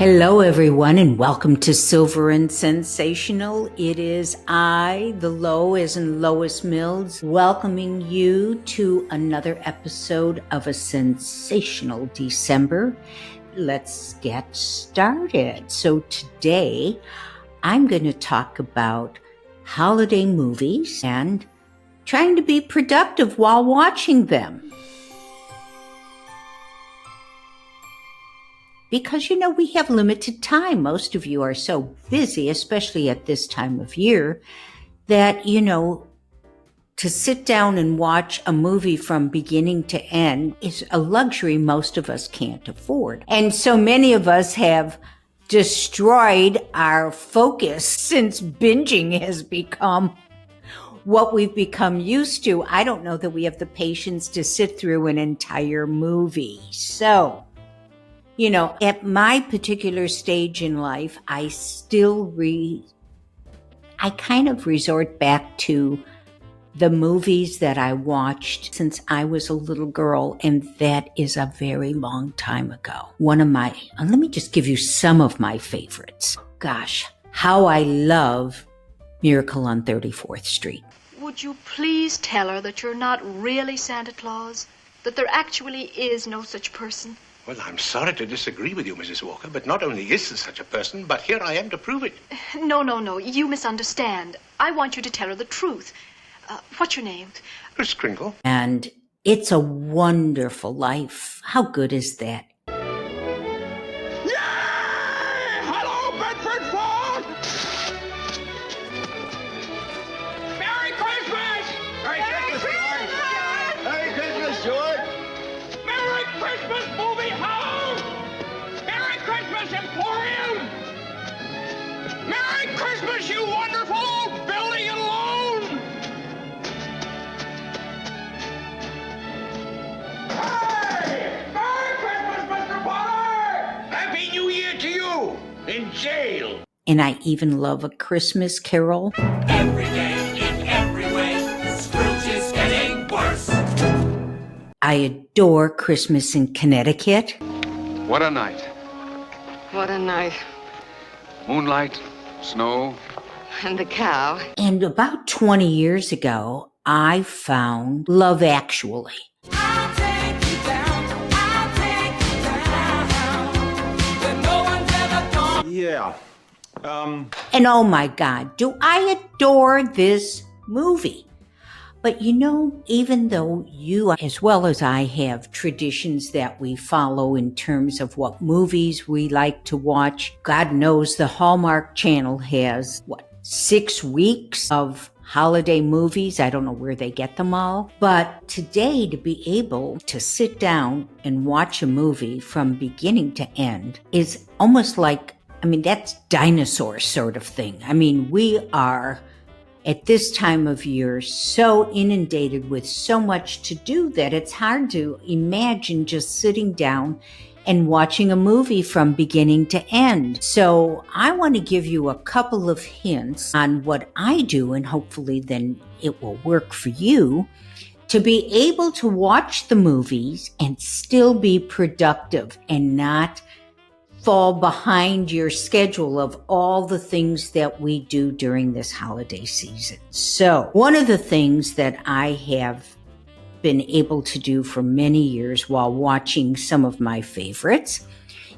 Hello, everyone, and welcome to Silver and Sensational. It is I, the Lois and Lois Mills, welcoming you to another episode of a sensational December. Let's get started. So today, I'm going to talk about holiday movies and trying to be productive while watching them. Because, we have limited time. Most of you are so busy, especially at this time of year, that, to sit down and watch a movie from beginning to end is a luxury most of us can't afford. And so many of us have destroyed our focus since binging has become what we've become used to. I don't know that we have the patience to sit through an entire movie. So, at my particular stage in life, I kind of resort back to the movies that I watched since I was a little girl, and that is a very long time ago. Let me just give you some of my favorites. Gosh, how I love Miracle on 34th Street. Would you please tell her that you're not really Santa Claus? That there actually is no such person? Well, I'm sorry to disagree with you, Mrs. Walker, but not only is there such a person, but here I am to prove it. No. You misunderstand. I want you to tell her the truth. What's your name? Kris Kringle. And It's a Wonderful Life. How good is that? Yay! Hello, Bedford Falls! Merry Christmas! Merry Christmas, George! Merry Christmas, George! Merry Christmas, movie house! Merry Christmas, Emporium! Merry Christmas, you wonderful old building and loan! Hey! Merry Christmas, Mr. Potter! Happy New Year to you! In jail! And I even love A Christmas Carol. Every day, in every way, Scrooge is getting worse. I adore Christmas in Connecticut. What a night. What a night. Moonlight, snow. And the cow. And about 20 years ago, I found Love Actually. I'll take you down, I'll take you down, where no one's ever gone. Yeah. And oh my God, do I adore this movie. But even though you, as well as I, have traditions that we follow in terms of what movies we like to watch, God knows the Hallmark Channel has, 6 weeks of holiday movies. I don't know where they get them all. But today, to be able to sit down and watch a movie from beginning to end is almost like, that's dinosaur sort of thing. We are, at this time of year, so inundated with so much to do that it's hard to imagine just sitting down and watching a movie from beginning to end. So I want to give you a couple of hints on what I do, and hopefully then it will work for you, to be able to watch the movies and still be productive and not fall behind your schedule of all the things that we do during this holiday season. So one of the things that I have been able to do for many years while watching some of my favorites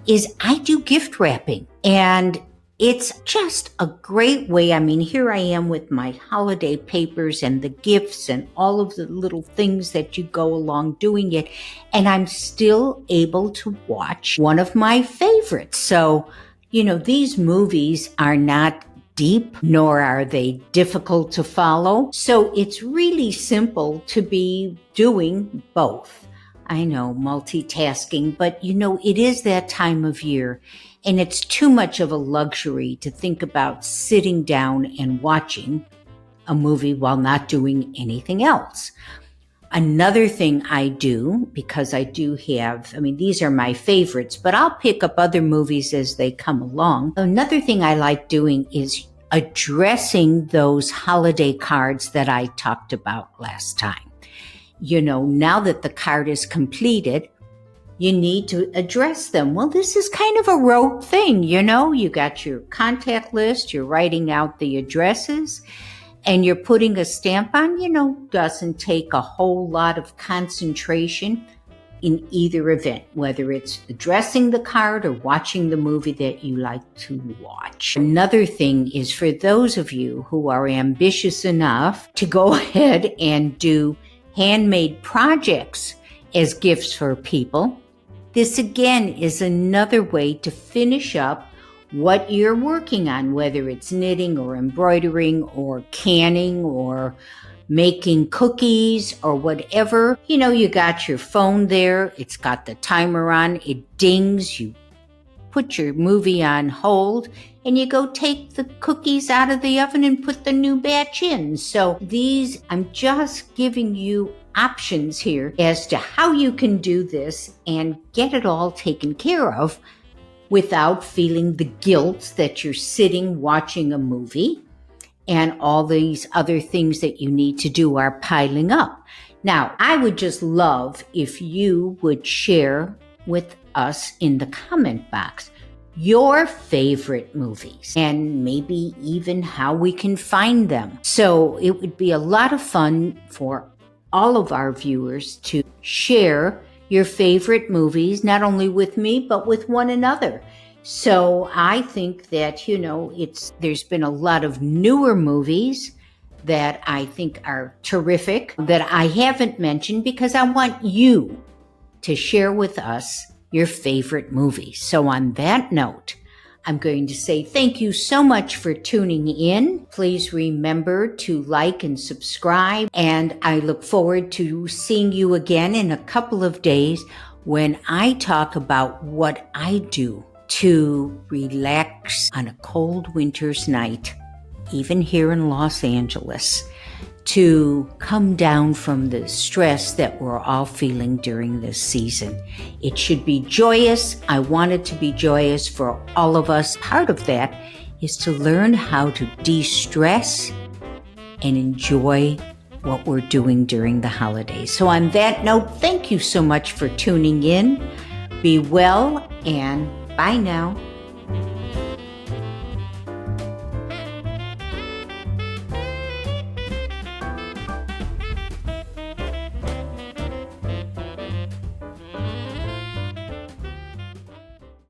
is I do gift wrapping. And it's just a great way. Here I am with my holiday papers and the gifts and all of the little things that you go along doing it. And I'm still able to watch one of my favorites. So, these movies are not deep, nor are they difficult to follow. So it's really simple to be doing both. I know, multitasking, but it is that time of year. And it's too much of a luxury to think about sitting down and watching a movie while not doing anything else. Another thing I do, because I do have, these are my favorites, but I'll pick up other movies as they come along. Another thing I like doing is addressing those holiday cards that I talked about last time. Now that the card is completed, you need to address them. Well, this is kind of a rote thing, you got your contact list, you're writing out the addresses, and you're putting a stamp on, doesn't take a whole lot of concentration in either event, whether it's addressing the card or watching the movie that you like to watch. Another thing is for those of you who are ambitious enough to go ahead and do handmade projects as gifts for people, this again is another way to finish up what you're working on, whether it's knitting or embroidering or canning or making cookies or whatever. You got your phone there, it's got the timer on, it dings, you put your movie on hold, and you go take the cookies out of the oven and put the new batch in. So I'm just giving you options here as to how you can do this and get it all taken care of without feeling the guilt that you're sitting watching a movie and all these other things that you need to do are piling up. Now, I would just love if you would share with us in the comment box your favorite movies and maybe even how we can find them. So it would be a lot of fun for all of our viewers to share your favorite movies, not only with me, but with one another. So I think that, there's been a lot of newer movies that I think are terrific that I haven't mentioned because I want you to share with us your favorite movies. So on that note, I'm going to say thank you so much for tuning in. Please remember to like and subscribe, and I look forward to seeing you again in a couple of days when I talk about what I do to relax on a cold winter's night, even here in Los Angeles, to come down from the stress that we're all feeling during this season. It should be joyous. I want it to be joyous for all of us. Part of that is to learn how to de-stress and enjoy what we're doing during the holidays. So on that note, thank you so much for tuning in. Be well and bye now.